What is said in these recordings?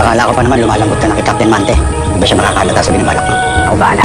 Akala ko pa naman lumalambot ka na kay Captain Mante. Hindi ba siya makakalata sa binabalak mo? Ako bahala.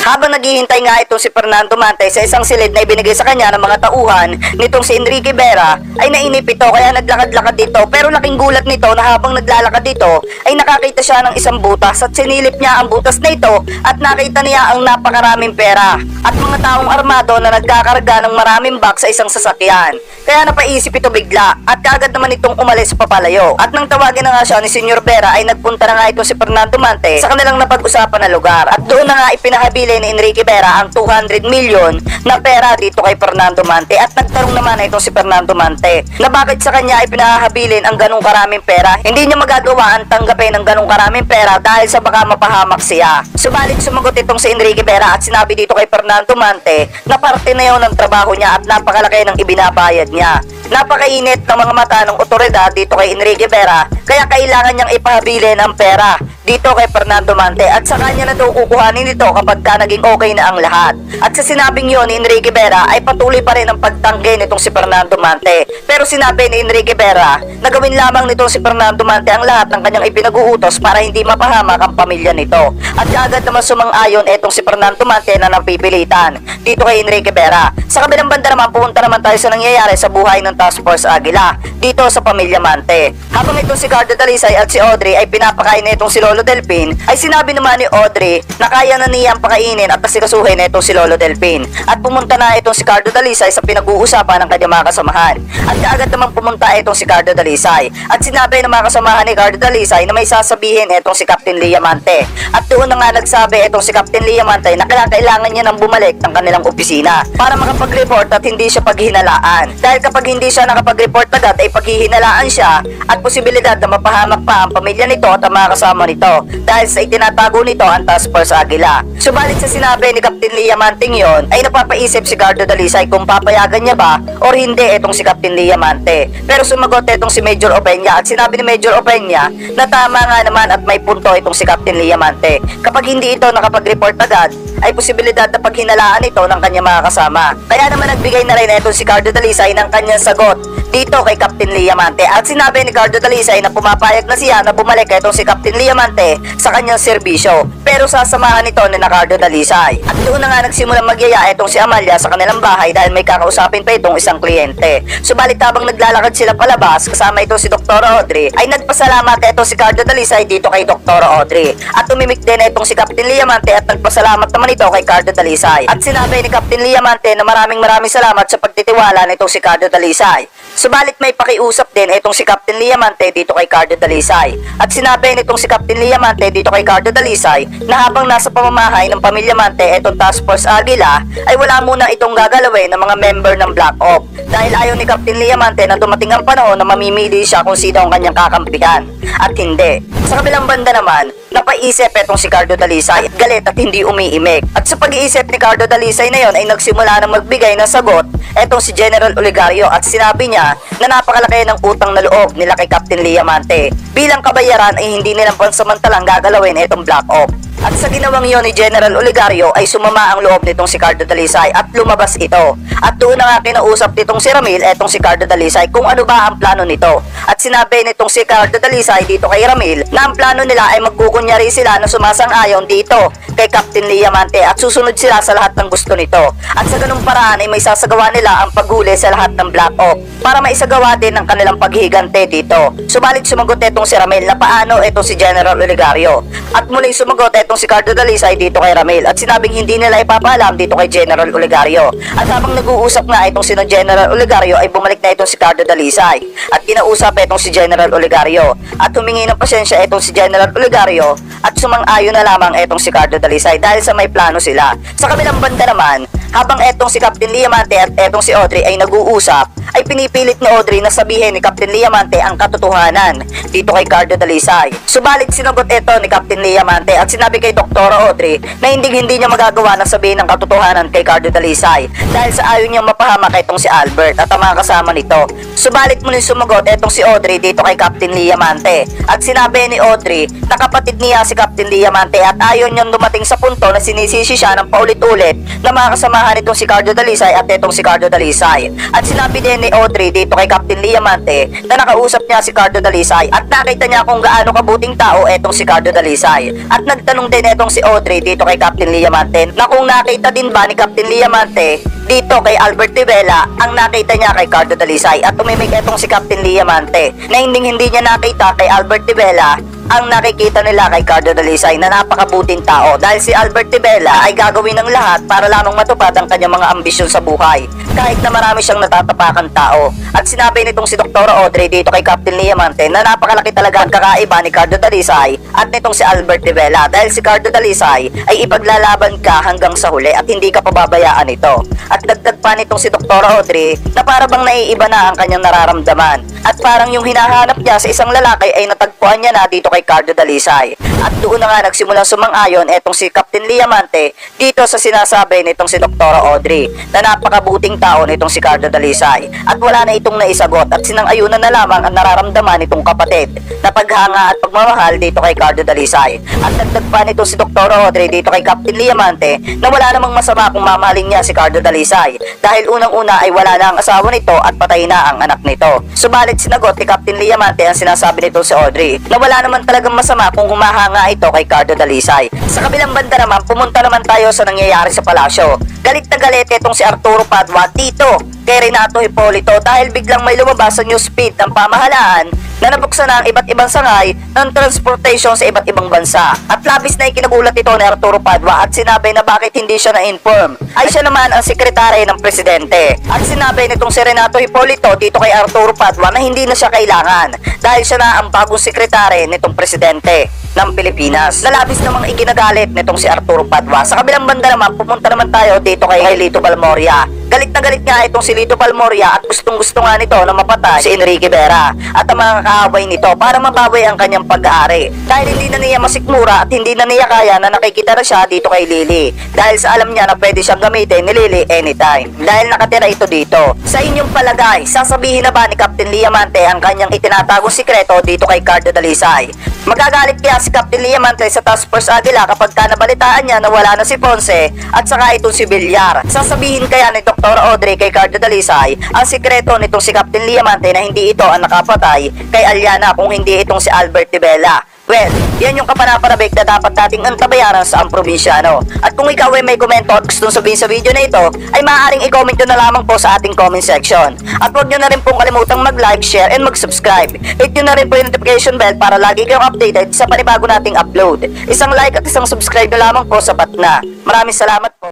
Habang naghihintay nga itong si Fernando Mante sa isang silid na ibinigay sa kanya ng mga tauhan nitong si Enrique Vera, ay nainip ito kaya naglakad-lakad dito. Pero laking gulat nito na habang naglalakad dito ay nakakita siya ng isang butas at sinilip niya ang butas na ito at nakita niya ang napakaraming pera at mga taong armado na nagkakarga ng maraming box sa isang sasakyan. Kaya napaisip ito bigla at kaagad naman itong umalis papalayo. At nang tawagin na nga siya ni Senyor Vera ay nagpunta na nga ito si Fernando Mante sa kanilang napag-usapan na lugar. At doon na nga ipinahabili ni Enrique Vera ang 200 million na pera dito kay Fernando Mante. At nagtanong naman na itong si Fernando Mante na bakit sa kanya ipinahabilin ang ganong karaming pera. Hindi niya magagawa ang tanggapin ng ganong karaming pera dahil sa baka mapahamak siya. Subalit sumagot itong si Enrique Vera at sinabi dito kay Fernando Mante na parte na yun ng trabaho niya at napakalaki ng ibinabayad niya. Napakainit ng mga mata ng otoridad dito kay Enrique Vera kaya kailangan niyang ipahabilin ang pera dito kay Fernando Mante at sa kanya na daw kukuhanin ito kapag ka naging okay na ang lahat. At sa sinabing yon ni Enrique Vera ay patuloy pa rin ang pagtanggi nitong si Fernando Mante. Pero sinabi ni Enrique Vera na gawin lamang nitong si Fernando Mante ang lahat ng kanyang ipinag-uutos para hindi mapahamak ang pamilya nito. At agad naman sumang-ayon itong si Fernando Mante na napipilitan dito kay Enrique Vera. Sa kabilang banda naman pupunta naman tayo sa nangyayari sa buhay ng Task Force Aguila dito sa pamilya Mante. Habang itong si Cardo Dalisay at si Audrey ay pinapakain na itong si Lolo Delpin, ay sinabi naman ni Audrey na kaya na niyang pakainin at asikasuhin na itong si Lolo Delpin. At pumunta na itong si Cardo Dalisay sa pinag-uusapan ng kanyang mga kasamahan. At kaagad naman pumunta itong si Cardo Dalisay. At sinabi ng mga kasamahan ni Cardo Dalisay na may sasabihin itong si Captain Liamante. At doon na nga nagsabi itong si Captain Liamante na kailangan niya nang bumalik ng kanilang opisina para makapag-report at hindi siya paghinalaan. Dahil kapag hindi siya nakapag-report agad ay paghihinalaan siya at posibilidad na mapahamak pa ang pamilya nito at ang mga kasama nito dahil sa itinatago nito ang Task Force Aguila. Subalit sa sinabi ni Captain Liamanting yon ay napapaisip si Cardo Dalisay kung papayagan niya ba or hindi itong si Captain Liamante. Pero sumagot itong si Major Opeña at sinabi ni Major Opeña na tama nga naman at may punto itong si Captain Liamante. Kapag hindi ito nakapag-report agad ay posibilidad na paghinalaan ito ng kanyang mga kasama. Kaya naman nagbigay na rin itong si Cardo Dalisay ng kanyang sagot dito kay Captain Liamante at sinabi ni Cardo Dalisay na pumapayag na siya na bumalik itong si Captain Liamante sa kanyang serbisyo pero sasamahan nito ni Cardo Dalisay. At doon na nga nagsimulang magyaya itong si Amalia sa kanilang bahay dahil may kakausapin pa itong isang kliyente. Subalit habang naglalakad sila palabas kasama itong si Dr. Audrey ay nagpasalamat itong si Cardo Dalisay dito kay Dr. Audrey at tumimik din itong si Captain Liamante at nagpasalamat naman ito kay Cardo Dalisay. At sinabi ni Captain Liamante na maraming salamat sa pagtitiwala nitong si Cardo Dalisay. Subalit may pakiusap din itong si Captain Liamante dito kay Cardo Dalisay. At sinabi nitong si Captain Liamante dito kay Cardo Dalisay na habang nasa pamamahay ng pamilya Mante itong Task Force Aguila ay wala muna itong gagalawin ng mga member ng Black Ops dahil ayaw ni Captain Liamante na dumating ang panahon na mamimili siya kung sino ang kanyang kakampihan at hindi. Sa kabilang banda naman, napaisip itong si Cardo Dalisay at galit at hindi umiimik. At sa pag-iisip ni Cardo Dalisay na yon ay nagsimula na magbigay ng sagot etong si General Olegario at sinabi niya na napakalaki ng utang na loob nila kay Captain Liamante. Bilang kabayaran ay hindi nilang pansamantalang gagalawin itong Black Ops. At sa ginawang yon ni General Olegario ay sumama ang loob nitong si Cardo Dalisay at lumabas ito. At doon na nga kinausap nitong si Ramil etong si Cardo Dalisay kung ano ba ang plano nito. At sinabi nitong si Cardo Dalisay dito kay Ramil na ang plano nila ay magkukunyari sila na sumasang-ayon dito kay Captain Liamante at susunod sila sa lahat ng gusto nito. At sa ganung paraan ay may sasagawa nila ang paghuli sa lahat ng Black Ops para maisagawa din ang kanilang paghigante dito. Subalit sumagot etong si Ramil na paano etong si General Olegario. At muling sumagot etong si Cardo Dalisay dito kay Ramil at sinabing hindi nila ipapaalam dito kay General Olegario. At habang nag-uusap nga itong si General Olegario ay bumalik na itong si Cardo Dalisay at kinausap itong si General Olegario at humingi ng pasensya itong si General Olegario at sumang-ayon na lamang itong si Cardo Dalisay dahil sa may plano sila. Sa kabilang banda naman, habang etong si Captain Liamante at etong si Audrey ay nag-uusap ay pinipilit ni Audrey na sabihin ni Captain Liamante ang katotohanan dito kay Cardo Dalisay. Subalit sinagot ito ni Captain Liamante at sinabi kay Dr. Audrey na hindi niya magagawa na sabihin ang katotohanan kay Cardo Dalisay dahil sa ayaw niyang mapahamak itong si Albert at ang mga kasama nito. Subalit muling sumagot itong si Audrey dito kay Captain Liamante at sinabi ni Audrey na kapatid niya si Captain Liamante at ayaw niyang dumating sa punto na sinisisi siya ng paulit-ulit na mga kasamahan itong si Cardo Dalisay at itong si Cardo Dalisay. At sinabi din ni Audrey dito kay Captain Liamante na nakausap niya si Cardo Dalisay at nakita niya kung gaano kabuting tao itong si Cardo Dalisay. At nagtanong din itong si Audrey dito kay Captain Liamante na kung nakita din ba ni Captain Liamante dito kay Albert Tibela ang nakita niya kay Cardo Dalisay. At umimik itong si Captain Liamante na hindi niya nakita kay Albert Tibela ang nakikita nila kay Cardo Dalisay na napakabuting tao dahil si Albert Tibela ay gagawin ng lahat para lamang matupad ang kanyang mga ambisyon sa buhay kahit na marami siyang natatapakan tao. At sinabi nitong si Dr. Audrey dito kay Captain Liamante na napakalaki talaga ang kakaiba ni Cardo Dalisay at nitong si Albert Tibela dahil si Cardo Dalisay ay ipaglalaban ka hanggang sa huli at hindi ka pababayaan ito. At dagdag pa nitong si Dr. Audrey na para bang naiiba na ang kanyang nararamdaman at parang yung hinahanap niya sa isang lalaki ay natagpuan niya na dito kay Cardo Dalisay. At doon na nga nagsimulang sumang-ayon etong si Captain Liamante dito sa sinasabi nitong si Dr. Audrey na napakabuting tao nitong si Cardo Dalisay at wala na itong naisagot at sinang-ayunan na lamang ang nararamdaman nitong kapatid na paghanga at pagmamahal dito kay Cardo Dalisay. At dagdag pa nitong si Dr. Audrey dito kay Captain Liamante na wala namang masama kung mamahalin niya si Cardo Dalisay dahil unang-una ay wala na ang asawa nito at patay na ang anak nito. Subalit sinagot ni Captain Liamante ang sinasabi nito si Audrey na wala naman talagang masama kung humahanga ito kay Cardo Dalisay. Sa kabilang banda naman, pumunta naman tayo sa nangyayari sa palasyo. Galit na galit itong si Arturo Padua dito kay Renato Hipolito dahil biglang may lumabas sa news feed ng pamahalaan na nabuksan na ang iba't ibang sangay ng transportation sa iba't ibang bansa. At labis na ikinagulat ito ni Arturo Padua at sinabi na bakit hindi siya na-inform. Ay siya naman ang sekretary ng presidente. At sinabi nitong si Renato Hipolito dito kay Arturo Padua na hindi na siya kailangan dahil siya na ang bagong sekretary nitong presidente ng Pilipinas. Nalabis namang ikinagalit nitong si Arturo Padua. Sa kabilang banda naman, pumunta naman tayo dito kay Lito Balmoria. Galit na galit nga itong si Lito Balmoria at gustong-gusto nga nito na mapatay si Enrique Vera at ang mga kaaway nito para mabawi ang kanyang pag-aari. Dahil hindi na niya masikmura at hindi na niya kaya na nakikita na siya dito kay Lily. Dahil sa alam niya na pwede siyang gamitin ni Lily anytime. Dahil nakatira ito dito. Sa inyong palagay, sasabihin na ba ni Captain Liamante ang kanyang itinatagong sikreto dito kay Cardo Dalisay? Magagalit kaya si Captain Liamante sa Task Force Aguila kapag nabalitaan niya na wala na si Ponce at saka itong si Villar? Sasabihin kaya ni Dr. Audrey kay Cardo Dalisay ang sikreto nitong si Captain Liamante na hindi ito ang nakapatay kay Aliana kung hindi itong si Albert Tibela? Well, yan yung kapanapanabik na dapat nating antabayaran sa ang probinsyano. At kung ikaw ay may komento at gustong sabihin sa video na ito, ay maaaring i-comment nyo na lamang po sa ating comment section. At huwag nyo na rin pong kalimutang mag-like, share, and mag-subscribe. Hit nyo na rin po yung notification bell para lagi kayong updated sa panibago nating upload. Isang like at isang subscribe na lamang po sapat na. Maraming salamat po.